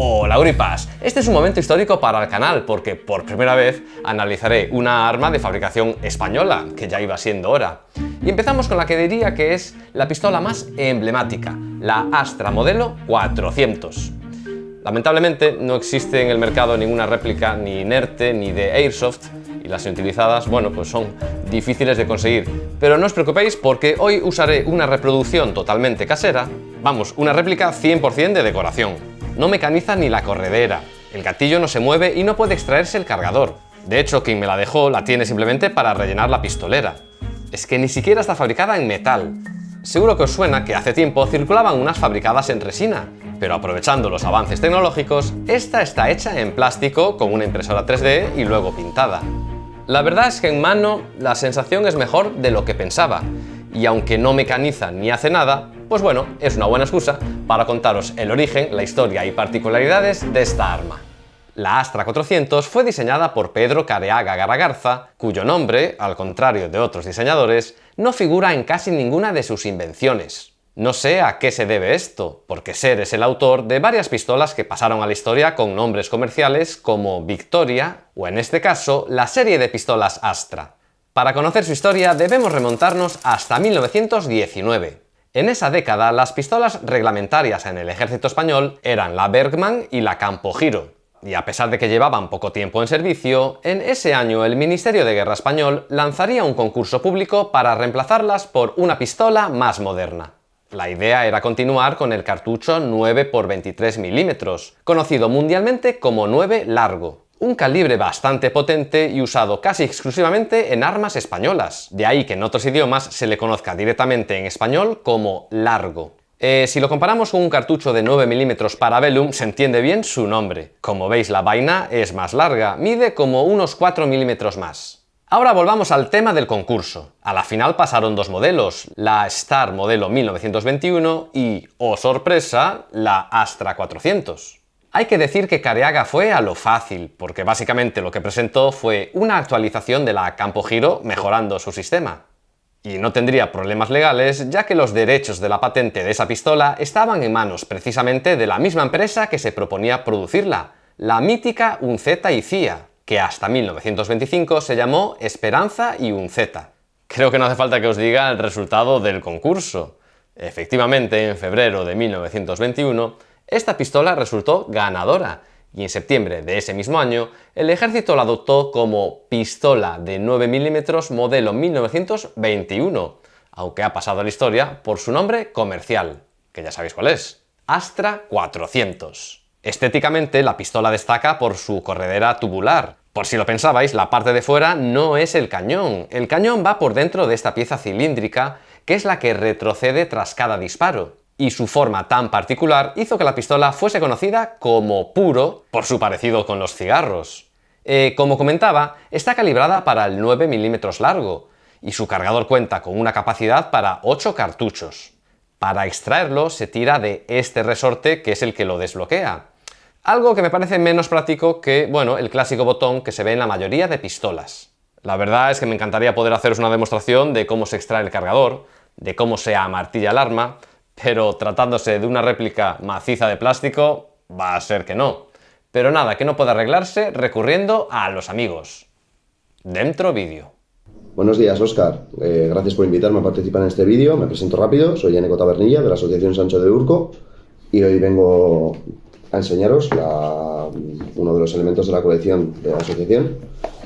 Hola Gripas, este es un momento histórico para el canal porque por primera vez analizaré una arma de fabricación española, que ya iba siendo hora. Y empezamos con la que diría que es la pistola más emblemática, la Astra modelo 400. Lamentablemente no existe en el mercado ninguna réplica ni inerte ni de Airsoft y las utilizadas, bueno, pues son difíciles de conseguir. Pero no os preocupéis porque hoy usaré una reproducción totalmente casera, vamos, una réplica 100% de decoración. No mecaniza ni la corredera, el gatillo no se mueve y no puede extraerse el cargador. De hecho, quien me la dejó la tiene simplemente para rellenar la pistolera. Es que ni siquiera está fabricada en metal. Seguro que os suena que hace tiempo circulaban unas fabricadas en resina, pero aprovechando los avances tecnológicos, esta está hecha en plástico con una impresora 3D y luego pintada. La verdad es que en mano la sensación es mejor de lo que pensaba, y aunque no mecaniza ni hace nada, pues bueno, es una buena excusa para contaros el origen, la historia y particularidades de esta arma. La Astra 400 fue diseñada por Pedro Careaga Garagarza, cuyo nombre, al contrario de otros diseñadores, no figura en casi ninguna de sus invenciones. No sé a qué se debe esto, porque Ser es el autor de varias pistolas que pasaron a la historia con nombres comerciales como Victoria o, en este caso, la serie de pistolas Astra. Para conocer su historia debemos remontarnos hasta 1919. En esa década, las pistolas reglamentarias en el ejército español eran la Bergmann y la Campogiro. Y a pesar de que llevaban poco tiempo en servicio, en ese año el Ministerio de Guerra español lanzaría un concurso público para reemplazarlas por una pistola más moderna. La idea era continuar con el cartucho 9x23 mm, conocido mundialmente como 9 largo. Un calibre bastante potente y usado casi exclusivamente en armas españolas, de ahí que en otros idiomas se le conozca directamente en español como largo. Si lo comparamos con un cartucho de 9 mm Parabellum, se entiende bien su nombre. Como veis, la vaina es más larga, mide como unos 4 mm más. Ahora volvamos al tema del concurso. A la final pasaron dos modelos, la Star modelo 1921 y, oh sorpresa, la Astra 400. Hay que decir que Careaga fue a lo fácil, porque básicamente lo que presentó fue una actualización de la Campogiro mejorando su sistema. Y no tendría problemas legales, ya que los derechos de la patente de esa pistola estaban en manos precisamente de la misma empresa que se proponía producirla, la mítica Unzeta y CIA, que hasta 1925 se llamó Esperanza y Unzeta. Creo que no hace falta que os diga el resultado del concurso. Efectivamente, en febrero de 1921, esta pistola resultó ganadora, y en septiembre de ese mismo año, el ejército la adoptó como pistola de 9 mm modelo 1921, aunque ha pasado a la historia por su nombre comercial, que ya sabéis cuál es, Astra 400. Estéticamente, la pistola destaca por su corredera tubular. Por si lo pensabais, la parte de fuera no es el cañón va por dentro de esta pieza cilíndrica, que es la que retrocede tras cada disparo. Y su forma tan particular hizo que la pistola fuese conocida como puro por su parecido con los cigarros. Como comentaba, está calibrada para el 9 mm largo y su cargador cuenta con una capacidad para 8 cartuchos. Para extraerlo se tira de este resorte que es el que lo desbloquea. Algo que me parece menos práctico que, bueno, el clásico botón que se ve en la mayoría de pistolas. La verdad es que me encantaría poder haceros una demostración de cómo se extrae el cargador, de cómo se amartilla el arma, pero tratándose de una réplica maciza de plástico, va a ser que no. Pero nada, que no puede arreglarse recurriendo a los amigos. Dentro vídeo. Buenos días, Óscar. Gracias por invitarme a participar en este vídeo. Me presento rápido, soy Eneco Tabernilla de la Asociación Sancho de Urco y hoy vengo a enseñaros uno de los elementos de la colección de la asociación,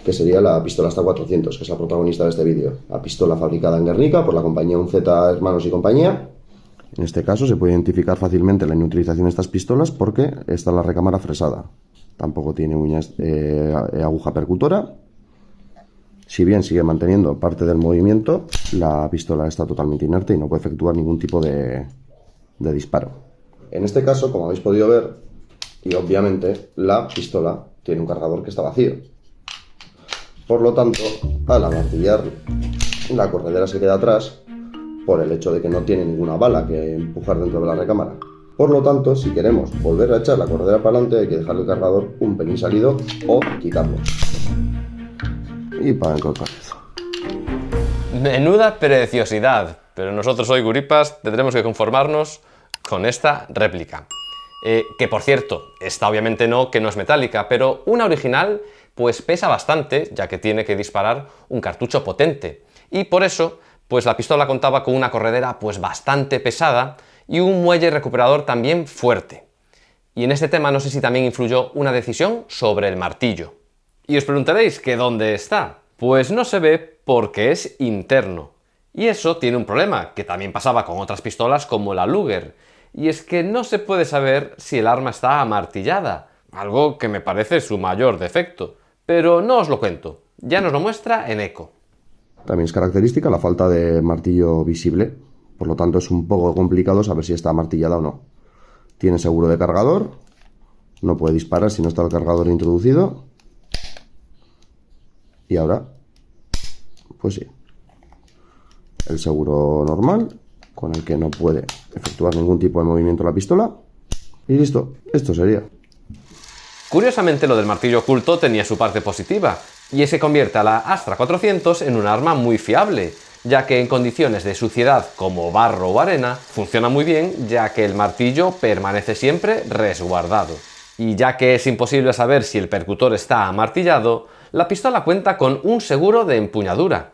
que sería la pistola Astra 400, que es la protagonista de este vídeo. La pistola fabricada en Guernica por la compañía Unzeta Hermanos y Compañía. En este caso se puede identificar fácilmente la inutilización de estas pistolas porque esta es la recámara fresada. Tampoco tiene aguja percutora. Si bien sigue manteniendo parte del movimiento, la pistola está totalmente inerte y no puede efectuar ningún tipo de disparo. En este caso, como habéis podido ver, y obviamente la pistola tiene un cargador que está vacío. Por lo tanto, al amartillar, la corredera se queda atrás por el hecho de que no tiene ninguna bala que empujar dentro de la recámara. Por lo tanto, si queremos volver a echar la corredera para adelante, hay que dejar el cargador un pelín salido o quitarlo. Y para dentro otra vez. Menuda preciosidad, pero nosotros hoy, guripas, tendremos que conformarnos con esta réplica. que por cierto, esta obviamente no, que no es metálica, pero una original pues pesa bastante, ya que tiene que disparar un cartucho potente. Y por eso, pues la pistola contaba con una corredera pues bastante pesada y un muelle recuperador también fuerte. Y en este tema no sé si también influyó una decisión sobre el martillo. Y os preguntaréis que ¿dónde está? Pues no se ve porque es interno. Y eso tiene un problema, que también pasaba con otras pistolas como la Luger, y es que no se puede saber si el arma está amartillada, algo que me parece su mayor defecto. Pero no os lo cuento, ya nos lo muestra Eneco. También es característica la falta de martillo visible, por lo tanto es un poco complicado saber si está amartillada o no. Tiene seguro de cargador, no puede disparar si no está el cargador introducido. Y ahora, pues sí, el seguro normal, con el que no puede efectuar ningún tipo de movimiento la pistola. Y listo, esto sería. Curiosamente, lo del martillo oculto tenía su parte positiva, y es que convierte a la Astra 400 en un arma muy fiable, ya que en condiciones de suciedad como barro o arena funciona muy bien, ya que el martillo permanece siempre resguardado. Y ya que es imposible saber si el percutor está amartillado, la pistola cuenta con un seguro de empuñadura.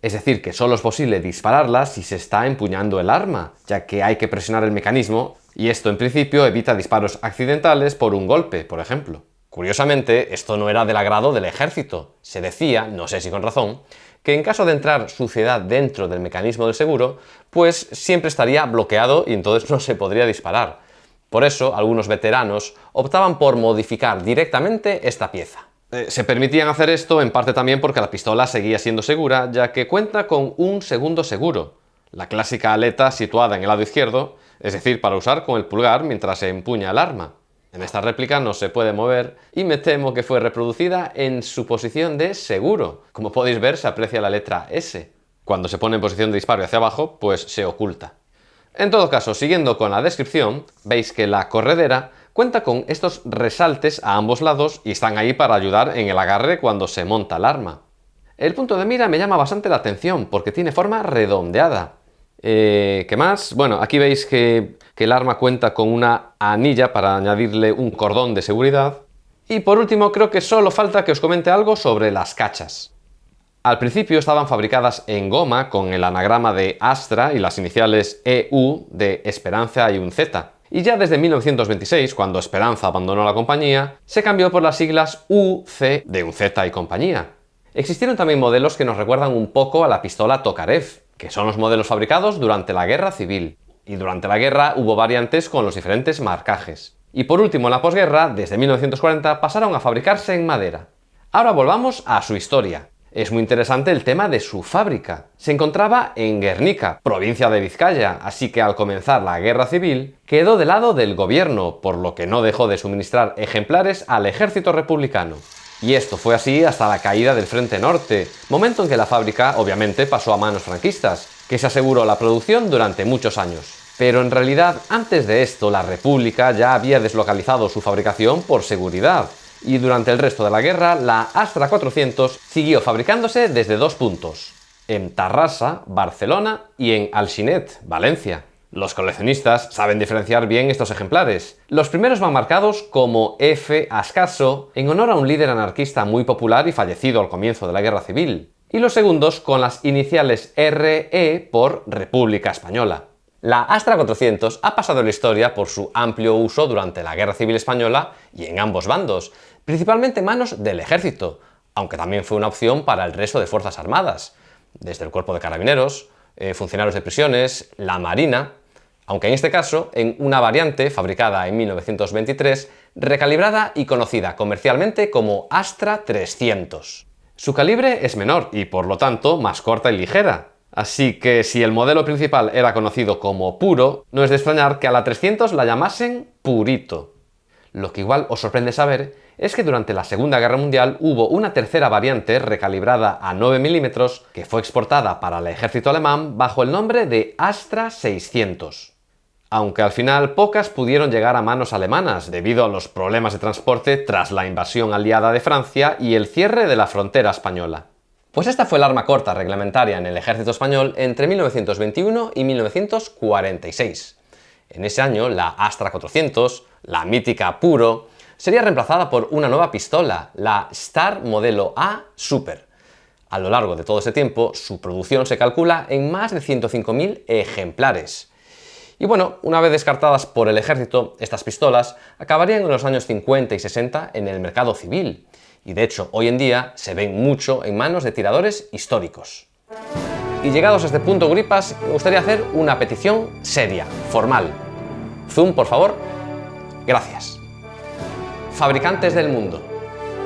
Es decir, que solo es posible dispararla si se está empuñando el arma, ya que hay que presionar el mecanismo, y esto en principio evita disparos accidentales por un golpe, por ejemplo. Curiosamente, esto no era del agrado del ejército. Se decía, no sé si con razón, que en caso de entrar suciedad dentro del mecanismo del seguro, pues siempre estaría bloqueado y entonces no se podría disparar. Por eso, algunos veteranos optaban por modificar directamente esta pieza. Se permitían hacer esto en parte también porque la pistola seguía siendo segura, ya que cuenta con un segundo seguro, la clásica aleta situada en el lado izquierdo, es decir, para usar con el pulgar mientras se empuña el arma. En esta réplica no se puede mover y me temo que fue reproducida en su posición de seguro. Como podéis ver, se aprecia la letra S. Cuando se pone en posición de disparo hacia abajo, pues se oculta. En todo caso, siguiendo con la descripción, veis que la corredera cuenta con estos resaltes a ambos lados y están ahí para ayudar en el agarre cuando se monta el arma. El punto de mira me llama bastante la atención porque tiene forma redondeada. ¿Qué más? Bueno, aquí veis que el arma cuenta con una anilla para añadirle un cordón de seguridad. Y por último, creo que solo falta que os comente algo sobre las cachas. Al principio estaban fabricadas en goma con el anagrama de Astra y las iniciales EU de Esperanza y un Z. Y ya desde 1926, cuando Esperanza abandonó la compañía, se cambió por las siglas UC de un Z y compañía. Existieron también modelos que nos recuerdan un poco a la pistola Tokarev, que son los modelos fabricados durante la Guerra Civil. Y durante la guerra hubo variantes con los diferentes marcajes. Y por último, en la posguerra, desde 1940, pasaron a fabricarse en madera. Ahora volvamos a su historia. Es muy interesante el tema de su fábrica. Se encontraba en Guernica, provincia de Vizcaya, así que al comenzar la Guerra Civil, quedó del lado del gobierno, por lo que no dejó de suministrar ejemplares al ejército republicano. Y esto fue así hasta la caída del Frente Norte, momento en que la fábrica obviamente pasó a manos franquistas, que se aseguró la producción durante muchos años. Pero en realidad, antes de esto, la República ya había deslocalizado su fabricación por seguridad, y durante el resto de la guerra, la Astra 400 siguió fabricándose desde dos puntos: en Tarrasa, Barcelona, y en Alginet, Valencia. Los coleccionistas saben diferenciar bien estos ejemplares. Los primeros van marcados como F. Ascaso, en honor a un líder anarquista muy popular y fallecido al comienzo de la Guerra Civil, y los segundos con las iniciales RE por República Española. La Astra 400 ha pasado en la historia por su amplio uso durante la Guerra Civil Española y en ambos bandos, principalmente en manos del ejército, aunque también fue una opción para el resto de fuerzas armadas, desde el cuerpo de carabineros, funcionarios de prisiones, la marina, aunque en este caso en una variante fabricada en 1923, recalibrada y conocida comercialmente como Astra 300. Su calibre es menor y por lo tanto más corta y ligera. Así que si el modelo principal era conocido como puro, no es de extrañar que a la 300 la llamasen purito. Lo que igual os sorprende saber es que durante la Segunda Guerra Mundial hubo una tercera variante recalibrada a 9 mm que fue exportada para el ejército alemán bajo el nombre de Astra 600. Aunque al final pocas pudieron llegar a manos alemanas debido a los problemas de transporte tras la invasión aliada de Francia y el cierre de la frontera española. Pues esta fue el arma corta reglamentaria en el ejército español entre 1921 y 1946. En ese año, la Astra 400, la mítica Puro, sería reemplazada por una nueva pistola, la Star modelo A Super. A lo largo de todo ese tiempo, su producción se calcula en más de 105.000 ejemplares. Y bueno, una vez descartadas por el ejército, estas pistolas acabarían en los años 50 y 60 en el mercado civil. Y de hecho, hoy en día se ven mucho en manos de tiradores históricos. Y llegados a este punto, Gripas, me gustaría hacer una petición seria, formal. Zoom, por favor. Gracias. Fabricantes del mundo,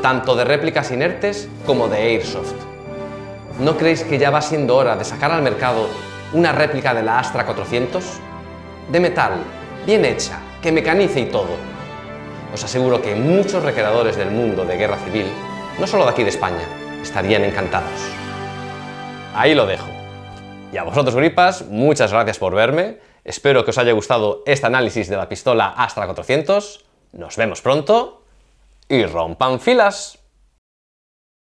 tanto de réplicas inertes como de Airsoft, ¿no creéis que ya va siendo hora de sacar al mercado una réplica de la Astra 400? De metal, bien hecha, que mecanice y todo. Os aseguro que muchos recreadores del mundo de guerra civil, no solo de aquí de España, estarían encantados. Ahí lo dejo. Y a vosotros, Gripas, muchas gracias por verme. Espero que os haya gustado este análisis de la pistola Astra 400. Nos vemos pronto y rompan filas.